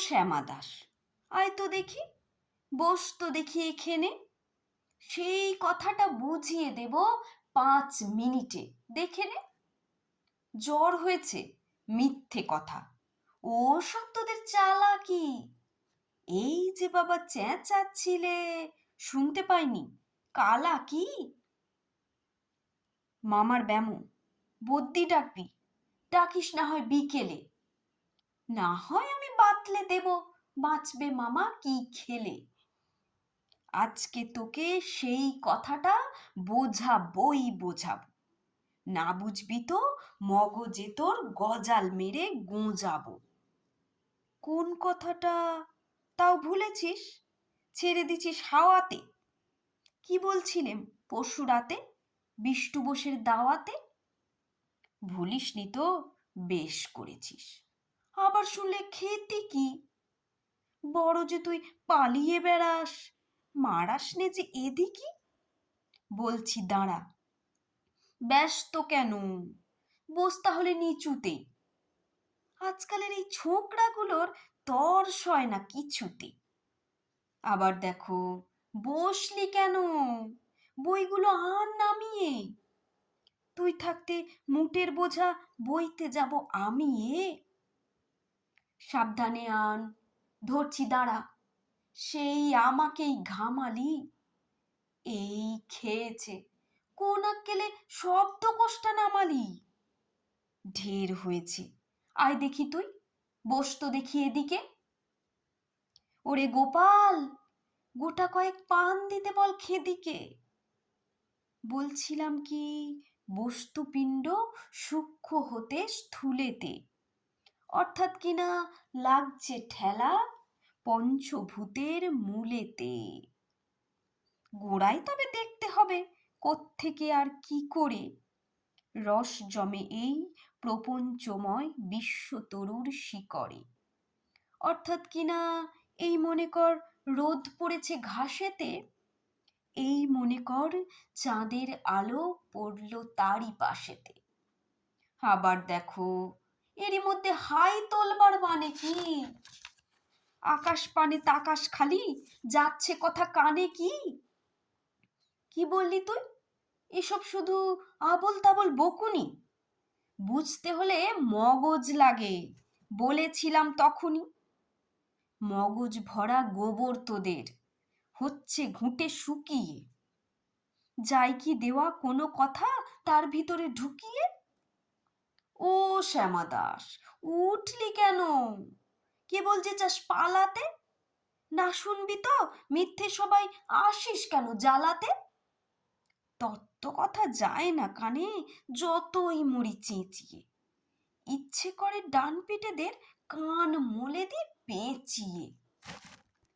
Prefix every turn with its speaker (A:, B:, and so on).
A: শ্যামা দাস, আয় তো দেখি, বস তো দেখি এখানে, সেই কথাটা বুঝিয়ে দেব 5 মিনিটে, দেখে নে। জ্বর হয়েছে, মিথ্যে কথা, ও সব তোদের চালাকি। এই যে বাবা চেঁচাচ্ছিলে, শুনতে পাইনি? কালা কি? মামার ব্যামো, বদ্যি ডাকবি, ডাকিস না হয় বিকেলে। না হয় আমি বাতলে দেব, বাঁচবে মামা কি খেলে। আজকে তোকে সেই কথাটা বোঝাবই বোঝাবো, না বুঝবি তো মগজে তোর গজাল মেরে গোঁজাবো। কোন কথাটা তাও ভুলেছিস? ছেড়ে দিছিস হাওয়াতে। কি বলছিলেম পরশু রাতে বিষ্টু বোসের দাওয়াতে? ভুলিসনি তো? বেশ করেছিস। আবার শুনলে খেতি কি? বড় যে তুই পালিয়ে বেড়াস, মারাস নে যে এদিকে। বলছি দাঁড়া। ব্যস্ত কেন? বস তাহলে নিচুতে। আজকালের এই ছোকরাগুলোর তর সয় না কিছুতে। আবার দেখো, বসলি কেন? বইগুলো আন নামিয়ে। তুই থাকতে মুটের বোঝা বইতে যাব আমি এ? সাবধানে আন, ধরছি দাঁড়া। সেই আমাকেই ঘামালি। এই খেয়েছে, কোন আক্কেলে শব্দ কোষ্টা নামালি? ঢের হয়েছে, আয় দেখি তুই, বস তো দেখি এদিকে। ওরে গোপাল, গোটা কয়েক পান দিতে বল খেদিকে। বলছিলাম কি, বস্তুপিণ্ড সূক্ষ্ম হতে স্থূলেতে, অর্থাৎ কিনা লাগছে ঠেলা পঞ্চভূতের মূলেতে। গোড়ায় তবে দেখতে হবে কোত্থেকে আর কি করে রস জমে এই প্রপঞ্চময় বিশ্বতরুর শিকড়ে। অর্থাৎ কিনা এই মনে কর রোদ পড়েছে ঘাসেতে, এই মনে কর চাঁদের আলো পড়ল তারই পাশেতে। আবার দেখো, এরই মধ্যে হাই তোলবার মানে কি? আকাশ পানে তাকাস খালি, যাচ্ছে কথা কানে কি? কি বললি তুই? এসব শুধু আবোল তাবোল বকুনি। বুঝতে হলে মগজ লাগে, বলেছিলাম তখনই। মগজ ভরা গোবর তোদের, হচ্ছে ঘুঁটে শুকিয়ে। যাই কি দেওয়া কোনো কথা তার ভিতরে ঢুকিয়ে। ও শ্যামা দাস, উঠলি কেন? কেবল যে চাস পালাতে? না শুনবি তো মিথ্যে সবাই আসিস কেন জ্বালাতে? তত্ত্ব কথা যায় না কানে, যতই মরি চেঁচিয়ে। ইচ্ছে করে ডান পিঠেদের কান মলে দি পেঁচিয়ে।